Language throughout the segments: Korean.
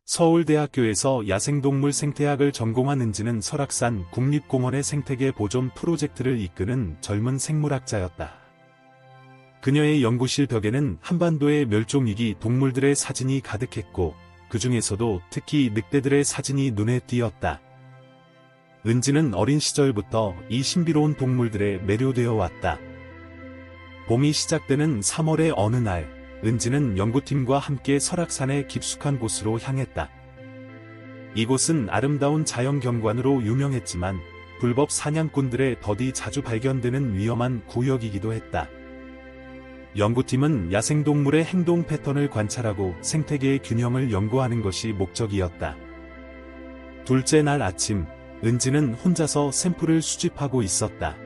서울대학교에서 야생동물 생태학을 전공한 은지는 설악산 국립공원의 생태계 보존 프로젝트를 이끄는 젊은 생물학자였다. 그녀의 연구실 벽에는 한반도의 멸종위기 동물들의 사진이 가득했고, 그 중에서도 특히 늑대들의 사진이 눈에 띄었다. 은지는 어린 시절부터 이 신비로운 동물들에 매료되어 왔다. 봄이 시작되는 3월의 어느 날, 은지는 연구팀과 함께 설악산의 깊숙한 곳으로 향했다. 이곳은 아름다운 자연 경관으로 유명했지만 불법 사냥꾼들의 덫이 자주 발견되는 위험한 구역이기도 했다. 연구팀은 야생동물의 행동 패턴을 관찰하고 생태계의 균형을 연구하는 것이 목적이었다. 둘째 날 아침, 은지는 혼자서 샘플을 수집하고 있었다.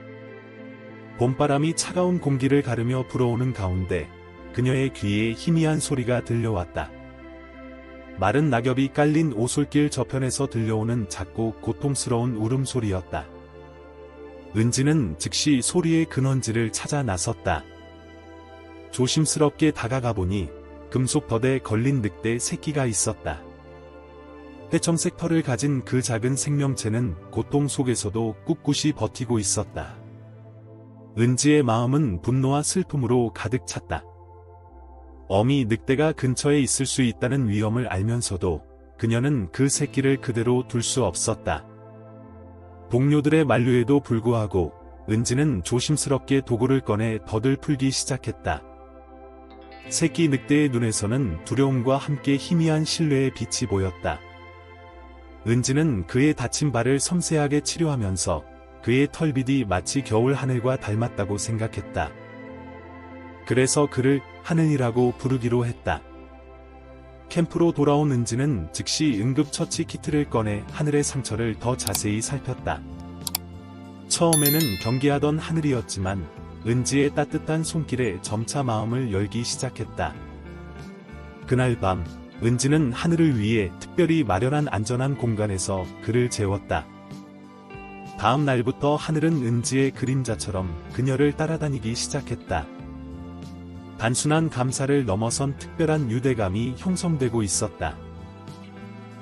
봄바람이 차가운 공기를 가르며 불어오는 가운데 그녀의 귀에 희미한 소리가 들려왔다. 마른 낙엽이 깔린 오솔길 저편에서 들려오는 작고 고통스러운 울음소리였다. 은지는 즉시 소리의 근원지를 찾아 나섰다. 조심스럽게 다가가 보니 금속 덫에 걸린 늑대 새끼가 있었다. 회청색 털을 가진 그 작은 생명체는 고통 속에서도 꿋꿋이 버티고 있었다. 은지의 마음은 분노와 슬픔으로 가득 찼다. 어미 늑대가 근처에 있을 수 있다는 위험을 알면서도 그녀는 그 새끼를 그대로 둘 수 없었다. 동료들의 만류에도 불구하고 은지는 조심스럽게 도구를 꺼내 덫을 풀기 시작했다. 새끼 늑대의 눈에서는 두려움과 함께 희미한 신뢰의 빛이 보였다. 은지는 그의 다친 발을 섬세하게 치료하면서 그의 털빛이 마치 겨울 하늘과 닮았다고 생각했다. 그래서 그를 하늘이라고 부르기로 했다. 캠프로 돌아온 은지는 즉시 응급처치 키트를 꺼내 하늘의 상처를 더 자세히 살폈다. 처음에는 경계하던 하늘이었지만 은지의 따뜻한 손길에 점차 마음을 열기 시작했다. 그날 밤, 은지는 하늘을 위해 특별히 마련한 안전한 공간에서 그를 재웠다. 다음 날부터 하늘은 은지의 그림자처럼 그녀를 따라다니기 시작했다. 단순한 감사를 넘어선 특별한 유대감이 형성되고 있었다.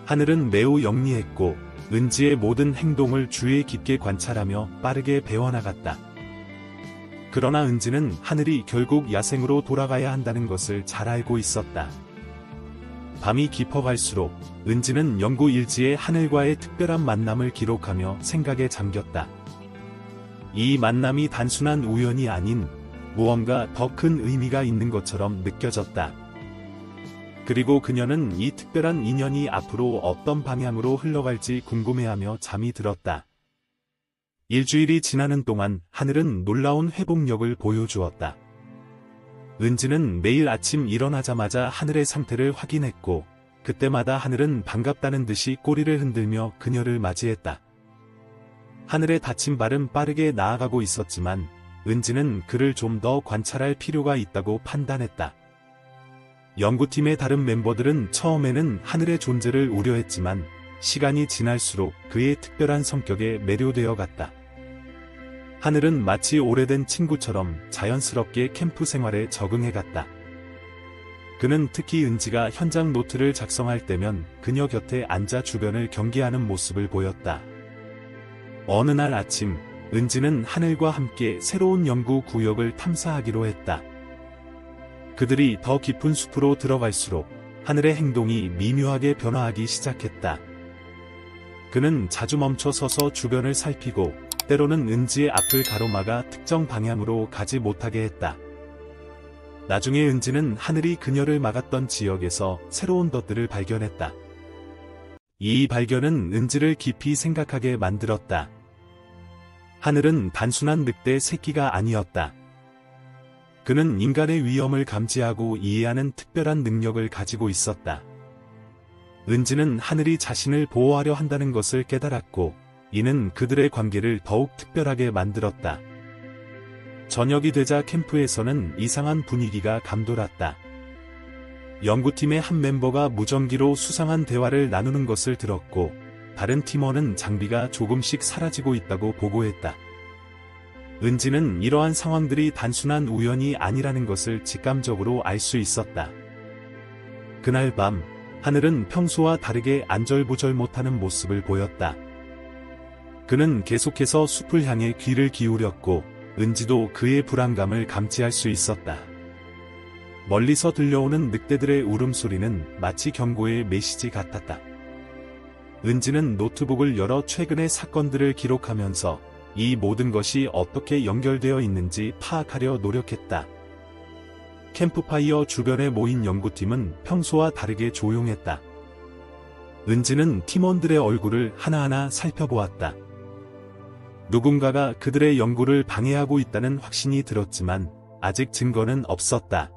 하늘은 매우 영리했고 은지의 모든 행동을 주의 깊게 관찰하며 빠르게 배워나갔다. 그러나 은지는 하늘이 결국 야생으로 돌아가야 한다는 것을 잘 알고 있었다. 밤이 깊어갈수록 은지는 연구 일지에 하늘과의 특별한 만남을 기록하며 생각에 잠겼다. 이 만남이 단순한 우연이 아닌 무언가 더 큰 의미가 있는 것처럼 느껴졌다. 그리고 그녀는 이 특별한 인연이 앞으로 어떤 방향으로 흘러갈지 궁금해하며 잠이 들었다. 일주일이 지나는 동안 하늘은 놀라운 회복력을 보여주었다. 은지는 매일 아침 일어나자마자 하늘의 상태를 확인했고, 그때마다 하늘은 반갑다는 듯이 꼬리를 흔들며 그녀를 맞이했다. 하늘의 다친 발은 빠르게 나아가고 있었지만, 은지는 그를 좀 더 관찰할 필요가 있다고 판단했다. 연구팀의 다른 멤버들은 처음에는 하늘의 존재를 우려했지만 시간이 지날수록 그의 특별한 성격에 매료되어 갔다. 하늘은 마치 오래된 친구처럼 자연스럽게 캠프 생활에 적응해 갔다. 그는 특히 은지가 현장 노트를 작성할 때면 그녀 곁에 앉아 주변을 경계하는 모습을 보였다. 어느 날 아침, 은지는 하늘과 함께 새로운 연구 구역을 탐사하기로 했다. 그들이 더 깊은 숲으로 들어갈수록 하늘의 행동이 미묘하게 변화하기 시작했다. 그는 자주 멈춰 서서 주변을 살피고 때로는 은지의 앞을 가로막아 특정 방향으로 가지 못하게 했다. 나중에 은지는 하늘이 그녀를 막았던 지역에서 새로운 덫들을 발견했다. 이 발견은 은지를 깊이 생각하게 만들었다. 하늘은 단순한 늑대 새끼가 아니었다. 그는 인간의 위험을 감지하고 이해하는 특별한 능력을 가지고 있었다. 은지는 하늘이 자신을 보호하려 한다는 것을 깨달았고, 이는 그들의 관계를 더욱 특별하게 만들었다. 저녁이 되자 캠프에서는 이상한 분위기가 감돌았다. 연구팀의 한 멤버가 무전기로 수상한 대화를 나누는 것을 들었고, 다른 팀원은 장비가 조금씩 사라지고 있다고 보고했다. 은지는 이러한 상황들이 단순한 우연이 아니라는 것을 직감적으로 알 수 있었다. 그날 밤, 하늘은 평소와 다르게 안절부절 못하는 모습을 보였다. 그는 계속해서 숲을 향해 귀를 기울였고 은지도 그의 불안감을 감지할 수 있었다. 멀리서 들려오는 늑대들의 울음소리는 마치 경고의 메시지 같았다. 은지는 노트북을 열어 최근의 사건들을 기록하면서 이 모든 것이 어떻게 연결되어 있는지 파악하려 노력했다. 캠프파이어 주변에 모인 연구팀은 평소와 다르게 조용했다. 은지는 팀원들의 얼굴을 하나하나 살펴보았다. 누군가가 그들의 연구를 방해하고 있다는 확신이 들었지만 아직 증거는 없었다.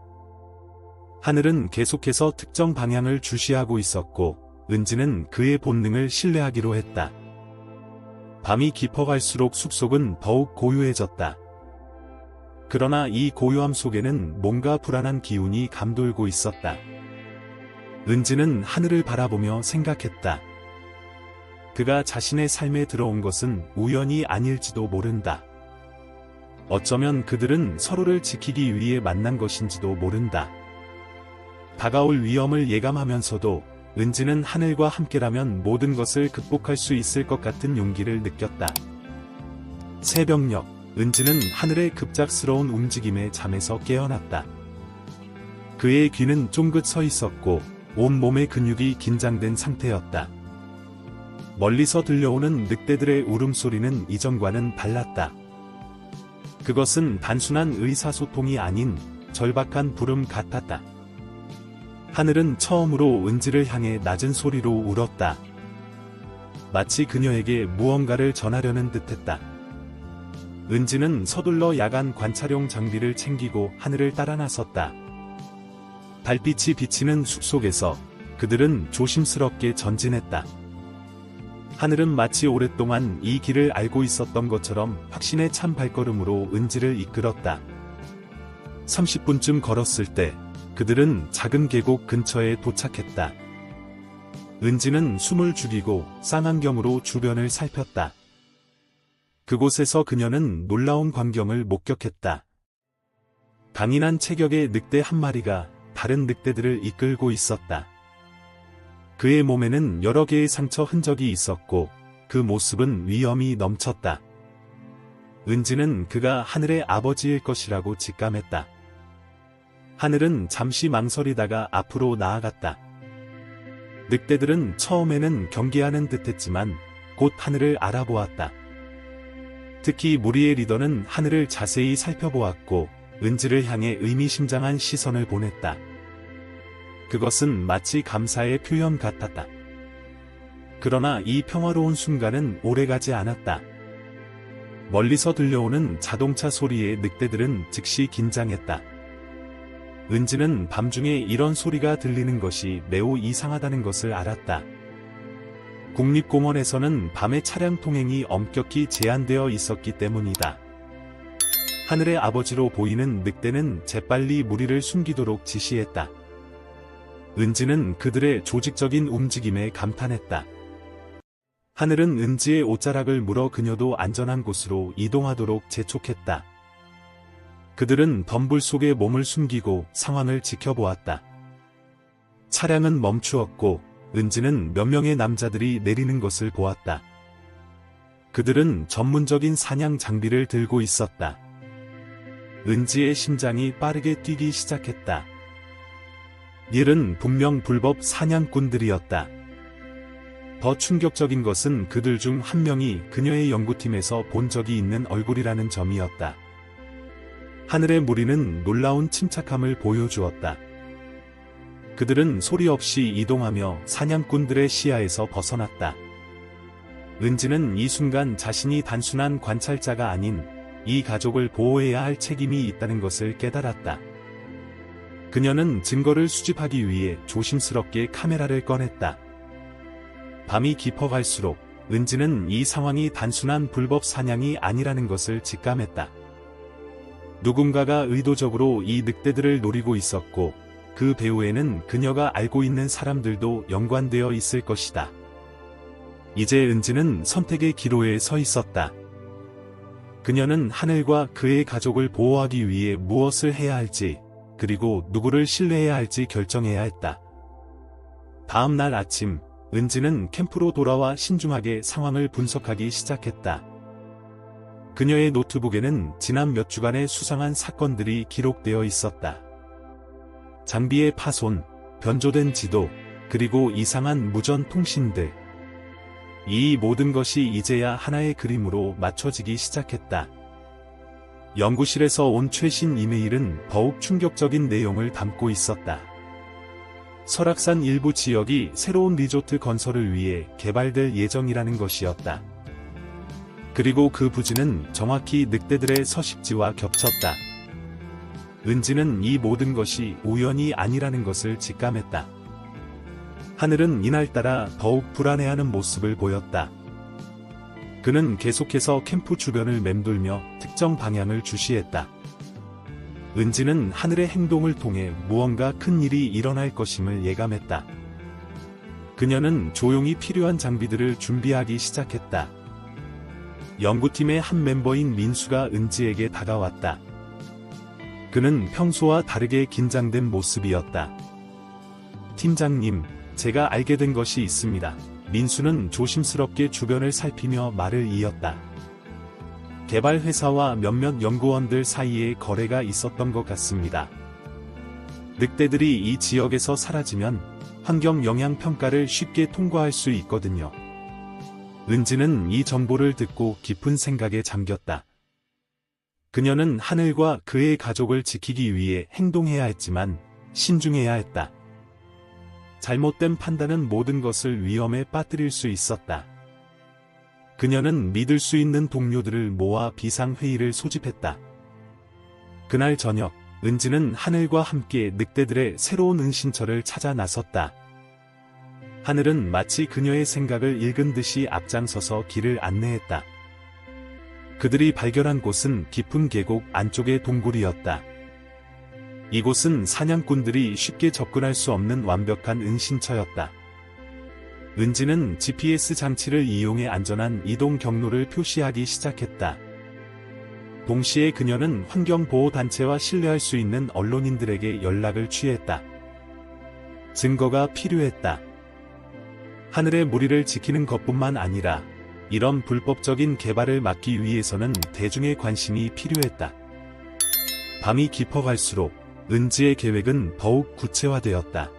하늘은 계속해서 특정 방향을 주시하고 있었고 은지는 그의 본능을 신뢰하기로 했다. 밤이 깊어갈수록 숲속은 더욱 고요해졌다. 그러나 이 고요함 속에는 뭔가 불안한 기운이 감돌고 있었다. 은지는 하늘을 바라보며 생각했다. 그가 자신의 삶에 들어온 것은 우연이 아닐지도 모른다. 어쩌면 그들은 서로를 지키기 위해 만난 것인지도 모른다. 다가올 위험을 예감하면서도 은지는 하늘과 함께라면 모든 것을 극복할 수 있을 것 같은 용기를 느꼈다. 새벽녘, 은지는 하늘의 급작스러운 움직임에 잠에서 깨어났다. 그의 귀는 쫑긋 서 있었고 온몸의 근육이 긴장된 상태였다. 멀리서 들려오는 늑대들의 울음소리는 이전과는 달랐다. 그것은 단순한 의사소통이 아닌 절박한 부름 같았다. 하늘은 처음으로 은지를 향해 낮은 소리로 울었다. 마치 그녀에게 무언가를 전하려는 듯했다. 은지는 서둘러 야간 관찰용 장비를 챙기고 하늘을 따라 나섰다. 달빛이 비치는 숲속에서 그들은 조심스럽게 전진했다. 하늘은 마치 오랫동안 이 길을 알고 있었던 것처럼 확신에 찬 발걸음으로 은지를 이끌었다. 30분쯤 걸었을 때 그들은 작은 계곡 근처에 도착했다. 은지는 숨을 죽이고 쌍안경으로 주변을 살폈다. 그곳에서 그녀는 놀라운 광경을 목격했다. 강인한 체격의 늑대 한 마리가 다른 늑대들을 이끌고 있었다. 그의 몸에는 여러 개의 상처 흔적이 있었고 그 모습은 위험이 넘쳤다. 은지는 그가 하늘의 아버지일 것이라고 직감했다. 하늘은 잠시 망설이다가 앞으로 나아갔다. 늑대들은 처음에는 경계하는 듯했지만 곧 하늘을 알아보았다. 특히 무리의 리더는 하늘을 자세히 살펴보았고 은지를 향해 의미심장한 시선을 보냈다. 그것은 마치 감사의 표현 같았다. 그러나 이 평화로운 순간은 오래가지 않았다. 멀리서 들려오는 자동차 소리에 늑대들은 즉시 긴장했다. 은지는 밤중에 이런 소리가 들리는 것이 매우 이상하다는 것을 알았다. 국립공원에서는 밤의 차량 통행이 엄격히 제한되어 있었기 때문이다. 하늘의 아버지로 보이는 늑대는 재빨리 무리를 숨기도록 지시했다. 은지는 그들의 조직적인 움직임에 감탄했다. 하늘은 은지의 옷자락을 물어 그녀도 안전한 곳으로 이동하도록 재촉했다. 그들은 덤불 속에 몸을 숨기고 상황을 지켜보았다. 차량은 멈추었고 은지는 몇 명의 남자들이 내리는 것을 보았다. 그들은 전문적인 사냥 장비를 들고 있었다. 은지의 심장이 빠르게 뛰기 시작했다. 이들은 분명 불법 사냥꾼들이었다. 더 충격적인 것은 그들 중 한 명이 그녀의 연구팀에서 본 적이 있는 얼굴이라는 점이었다. 하늘의 무리는 놀라운 침착함을 보여주었다. 그들은 소리 없이 이동하며 사냥꾼들의 시야에서 벗어났다. 은지는 이 순간 자신이 단순한 관찰자가 아닌 이 가족을 보호해야 할 책임이 있다는 것을 깨달았다. 그녀는 증거를 수집하기 위해 조심스럽게 카메라를 꺼냈다. 밤이 깊어갈수록 은지는 이 상황이 단순한 불법 사냥이 아니라는 것을 직감했다. 누군가가 의도적으로 이 늑대들을 노리고 있었고 그 배후에는 그녀가 알고 있는 사람들도 연관되어 있을 것이다. 이제 은지는 선택의 기로에 서 있었다. 그녀는 하늘과 그의 가족을 보호하기 위해 무엇을 해야 할지, 그리고 누구를 신뢰해야 할지 결정해야 했다. 다음 날 아침, 은지는 캠프로 돌아와 신중하게 상황을 분석하기 시작했다. 그녀의 노트북에는 지난 몇 주간의 수상한 사건들이 기록되어 있었다. 장비의 파손, 변조된 지도, 그리고 이상한 무전 통신들. 이 모든 것이 이제야 하나의 그림으로 맞춰지기 시작했다. 연구실에서 온 최신 이메일은 더욱 충격적인 내용을 담고 있었다. 설악산 일부 지역이 새로운 리조트 건설을 위해 개발될 예정이라는 것이었다. 그리고 그 부지는 정확히 늑대들의 서식지와 겹쳤다. 은지는 이 모든 것이 우연이 아니라는 것을 직감했다. 하늘은 이날따라 더욱 불안해하는 모습을 보였다. 그는 계속해서 캠프 주변을 맴돌며 특정 방향을 주시했다. 은지는 하늘의 행동을 통해 무언가 큰 일이 일어날 것임을 예감했다. 그녀는 조용히 필요한 장비들을 준비하기 시작했다. 연구팀의 한 멤버인 민수가 은지에게 다가왔다. 그는 평소와 다르게 긴장된 모습이었다. 팀장님, 제가 알게 된 것이 있습니다. 민수는 조심스럽게 주변을 살피며 말을 이었다. 개발 회사와 몇몇 연구원들 사이에 거래가 있었던 것 같습니다. 늑대들이 이 지역에서 사라지면 환경 영향 평가를 쉽게 통과할 수 있거든요. 은지는 이 정보를 듣고 깊은 생각에 잠겼다. 그녀는 하늘과 그의 가족을 지키기 위해 행동해야 했지만 신중해야 했다. 잘못된 판단은 모든 것을 위험에 빠뜨릴 수 있었다. 그녀는 믿을 수 있는 동료들을 모아 비상회의를 소집했다. 그날 저녁, 은지는 하늘과 함께 늑대들의 새로운 은신처를 찾아 나섰다. 하늘은 마치 그녀의 생각을 읽은 듯이 앞장서서 길을 안내했다. 그들이 발견한 곳은 깊은 계곡 안쪽의 동굴이었다. 이곳은 사냥꾼들이 쉽게 접근할 수 없는 완벽한 은신처였다. 은지는 GPS 장치를 이용해 안전한 이동 경로를 표시하기 시작했다. 동시에 그녀는 환경보호단체와 신뢰할 수 있는 언론인들에게 연락을 취했다. 증거가 필요했다. 하늘의 무리를 지키는 것뿐만 아니라 이런 불법적인 개발을 막기 위해서는 대중의 관심이 필요했다. 밤이 깊어갈수록 은지의 계획은 더욱 구체화되었다.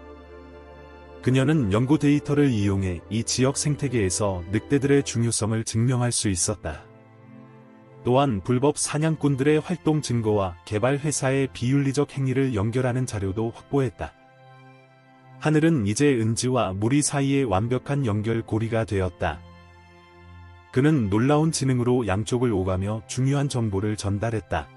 그녀는 연구 데이터를 이용해 이 지역 생태계에서 늑대들의 중요성을 증명할 수 있었다. 또한 불법 사냥꾼들의 활동 증거와 개발 회사의 비윤리적 행위를 연결하는 자료도 확보했다. 하늘은 이제 은지와 무리 사이의 완벽한 연결고리가 되었다. 그는 놀라운 지능으로 양쪽을 오가며 중요한 정보를 전달했다.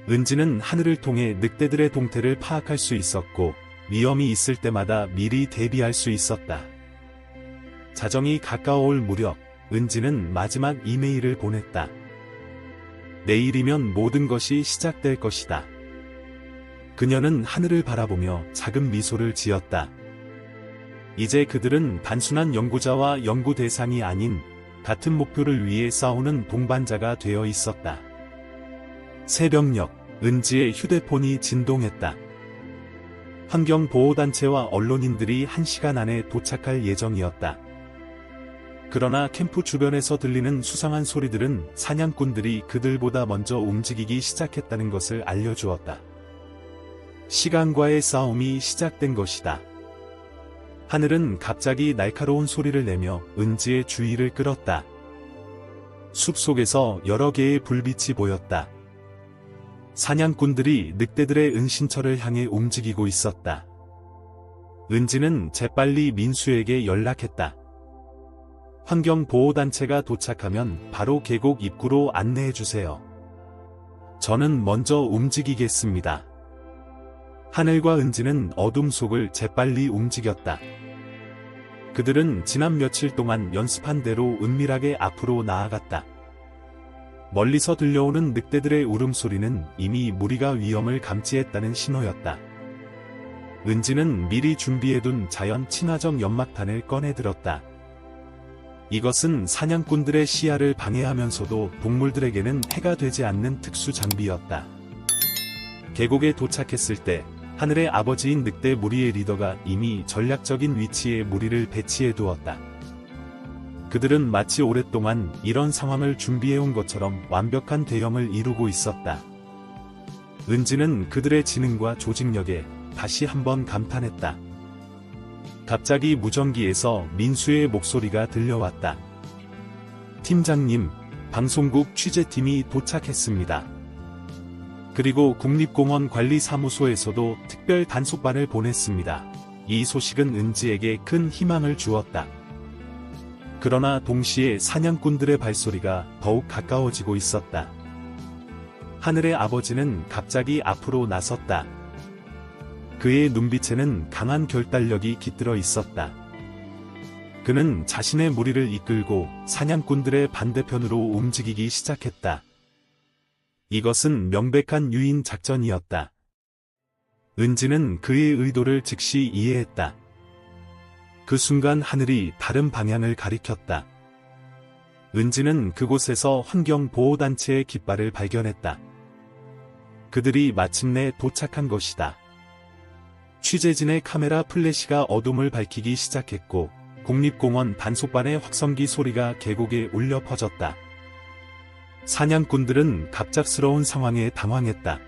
은지는 하늘을 통해 늑대들의 동태를 파악할 수 있었고 위험이 있을 때마다 미리 대비할 수 있었다. 자정이 가까워올 무렵 은지는 마지막 이메일을 보냈다. 내일이면 모든 것이 시작될 것이다. 그녀는 하늘을 바라보며 작은 미소를 지었다. 이제 그들은 단순한 연구자와 연구 대상이 아닌 같은 목표를 위해 싸우는 동반자가 되어 있었다. 새벽녘, 은지의 휴대폰이 진동했다. 환경보호단체와 언론인들이 1시간 안에 도착할 예정이었다. 그러나 캠프 주변에서 들리는 수상한 소리들은 사냥꾼들이 그들보다 먼저 움직이기 시작했다는 것을 알려주었다. 시간과의 싸움이 시작된 것이다. 하늘은 갑자기 날카로운 소리를 내며 은지의 주의를 끌었다. 숲속에서 여러 개의 불빛이 보였다. 사냥꾼들이 늑대들의 은신처를 향해 움직이고 있었다. 은지는 재빨리 민수에게 연락했다. 환경보호단체가 도착하면 바로 계곡 입구로 안내해주세요. 저는 먼저 움직이겠습니다. 하늘과 은지는 어둠 속을 재빨리 움직였다. 그들은 지난 며칠 동안 연습한 대로 은밀하게 앞으로 나아갔다. 멀리서 들려오는 늑대들의 울음소리는 이미 무리가 위험을 감지했다는 신호였다. 은지는 미리 준비해둔 자연 친화적 연막탄을 꺼내들었다. 이것은 사냥꾼들의 시야를 방해하면서도 동물들에게는 해가 되지 않는 특수 장비였다. 계곡에 도착했을 때 하늘의 아버지인 늑대 무리의 리더가 이미 전략적인 위치에 무리를 배치해 두었다. 그들은 마치 오랫동안 이런 상황을 준비해온 것처럼 완벽한 대형을 이루고 있었다. 은지는 그들의 지능과 조직력에 다시 한번 감탄했다. 갑자기 무전기에서 민수의 목소리가 들려왔다. 팀장님, 방송국 취재팀이 도착했습니다. 그리고 국립공원 관리사무소에서도 특별 단속반을 보냈습니다. 이 소식은 은지에게 큰 희망을 주었다. 그러나 동시에 사냥꾼들의 발소리가 더욱 가까워지고 있었다. 하늘의 아버지는 갑자기 앞으로 나섰다. 그의 눈빛에는 강한 결단력이 깃들어 있었다. 그는 자신의 무리를 이끌고 사냥꾼들의 반대편으로 움직이기 시작했다. 이것은 명백한 유인 작전이었다. 은지는 그의 의도를 즉시 이해했다. 그 순간 하늘이 다른 방향을 가리켰다. 은지는 그곳에서 환경보호단체의 깃발을 발견했다. 그들이 마침내 도착한 것이다. 취재진의 카메라 플래시가 어둠을 밝히기 시작했고 국립공원 단속반의 확성기 소리가 계곡에 울려 퍼졌다. 사냥꾼들은 갑작스러운 상황에 당황했다.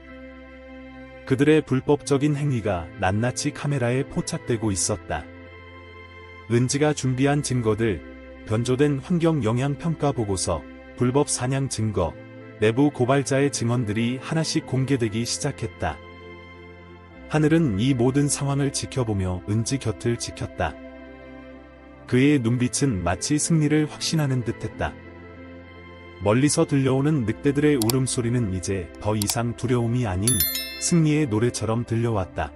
그들의 불법적인 행위가 낱낱이 카메라에 포착되고 있었다. 은지가 준비한 증거들, 변조된 환경 영향 평가 보고서, 불법 사냥 증거, 내부 고발자의 증언들이 하나씩 공개되기 시작했다. 하늘은 이 모든 상황을 지켜보며 은지 곁을 지켰다. 그의 눈빛은 마치 승리를 확신하는 듯했다. 멀리서 들려오는 늑대들의 울음소리는 이제 더 이상 두려움이 아닌 승리의 노래처럼 들려왔다.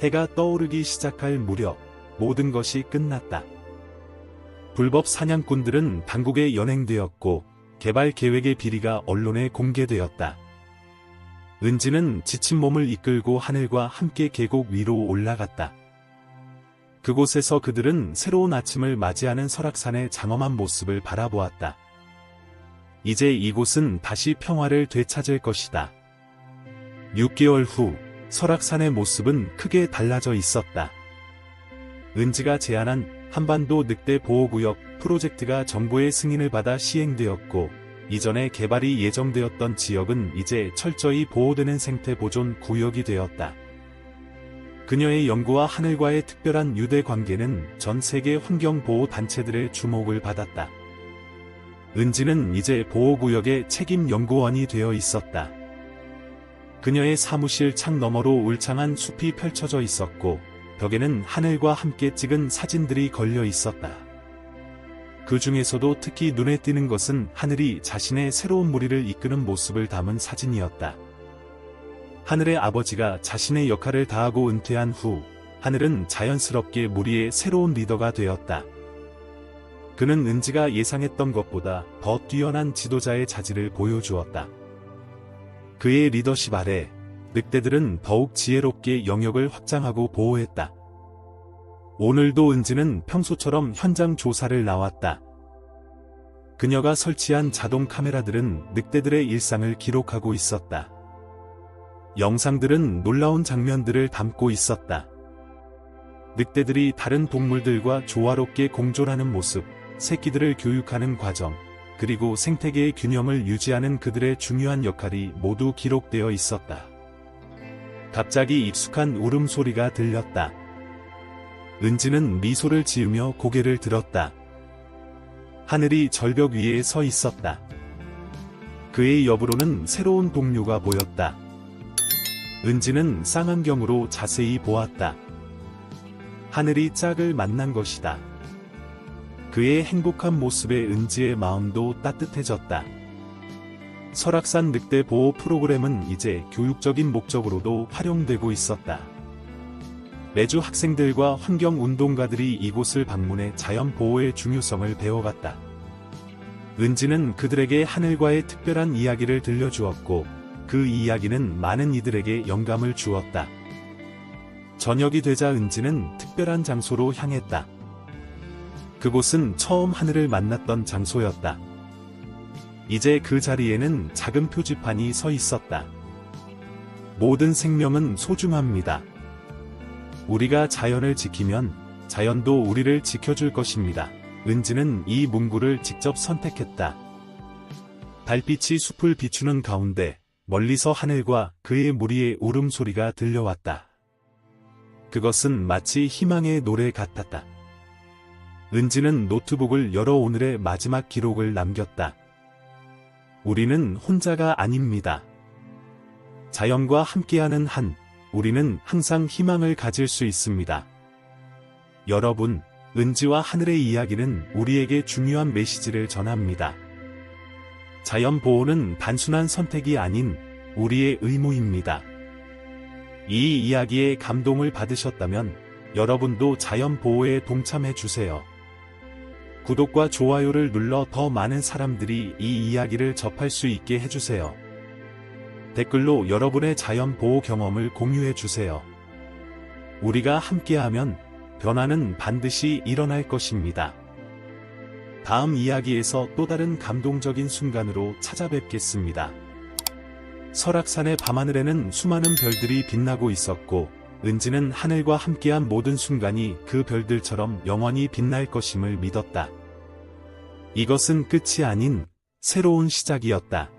해가 떠오르기 시작할 무렵 모든 것이 끝났다. 불법 사냥꾼들은 당국에 연행되었고 개발 계획의 비리가 언론에 공개되었다. 은지는 지친 몸을 이끌고 하늘과 함께 계곡 위로 올라갔다. 그곳에서 그들은 새로운 아침을 맞이하는 설악산의 장엄한 모습을 바라보았다. 이제 이곳은 다시 평화를 되찾을 것이다. 6개월 후 설악산의 모습은 크게 달라져 있었다. 은지가 제안한 한반도 늑대 보호구역 프로젝트가 정부의 승인을 받아 시행되었고 이전에 개발이 예정되었던 지역은 이제 철저히 보호되는 생태보존 구역이 되었다. 그녀의 연구와 하늘과의 특별한 유대 관계는 전 세계 환경보호단체들의 주목을 받았다. 은지는 이제 보호구역의 책임 연구원이 되어 있었다. 그녀의 사무실 창 너머로 울창한 숲이 펼쳐져 있었고 벽에는 하늘과 함께 찍은 사진들이 걸려 있었다. 그 중에서도 특히 눈에 띄는 것은 하늘이 자신의 새로운 무리를 이끄는 모습을 담은 사진이었다. 하늘의 아버지가 자신의 역할을 다하고 은퇴한 후 하늘은 자연스럽게 무리의 새로운 리더가 되었다. 그는 은지가 예상했던 것보다 더 뛰어난 지도자의 자질을 보여주었다. 그의 리더십 아래 늑대들은 더욱 지혜롭게 영역을 확장하고 보호했다. 오늘도 은지는 평소처럼 현장 조사를 나왔다. 그녀가 설치한 자동 카메라들은 늑대들의 일상을 기록하고 있었다. 영상들은 놀라운 장면들을 담고 있었다. 늑대들이 다른 동물들과 조화롭게 공존하는 모습, 새끼들을 교육하는 과정, 그리고 생태계의 균형을 유지하는 그들의 중요한 역할이 모두 기록되어 있었다. 갑자기 익숙한 울음소리가 들렸다. 은지는 미소를 지으며 고개를 들었다. 하늘이 절벽 위에 서 있었다. 그의 옆으로는 새로운 동료가 보였다. 은지는 쌍안경으로 자세히 보았다. 하늘이 짝을 만난 것이다. 그의 행복한 모습에 은지의 마음도 따뜻해졌다. 설악산 늑대 보호 프로그램은 이제 교육적인 목적으로도 활용되고 있었다. 매주 학생들과 환경운동가들이 이곳을 방문해 자연 보호의 중요성을 배워갔다. 은지는 그들에게 하늘과의 특별한 이야기를 들려주었고 그 이야기는 많은 이들에게 영감을 주었다. 저녁이 되자 은지는 특별한 장소로 향했다. 그곳은 처음 하늘을 만났던 장소였다. 이제 그 자리에는 작은 표지판이 서 있었다. 모든 생명은 소중합니다. 우리가 자연을 지키면 자연도 우리를 지켜줄 것입니다. 은지는 이 문구를 직접 선택했다. 달빛이 숲을 비추는 가운데 멀리서 하늘과 그의 무리의 울음소리가 들려왔다. 그것은 마치 희망의 노래 같았다. 은지는 노트북을 열어 오늘의 마지막 기록을 남겼다. 우리는 혼자가 아닙니다. 자연과 함께하는 우리는 항상 희망을 가질 수 있습니다. 여러분, 은지와 하늘의 이야기는 우리에게 중요한 메시지를 전합니다. 자연 보호는 단순한 선택이 아닌 우리의 의무입니다. 이 이야기에 감동을 받으셨다면 여러분도 자연 보호에 동참해 주세요. 구독과 좋아요를 눌러 더 많은 사람들이 이 이야기를 접할 수 있게 해주세요. 댓글로 여러분의 자연 보호 경험을 공유해 주세요. 우리가 함께하면 변화는 반드시 일어날 것입니다. 다음 이야기에서 또 다른 감동적인 순간으로 찾아뵙겠습니다. 설악산의 밤하늘에는 수많은 별들이 빛나고 있었고, 은지는 하늘과 함께한 모든 순간이 그 별들처럼 영원히 빛날 것임을 믿었다. 이것은 끝이 아닌 새로운 시작이었다.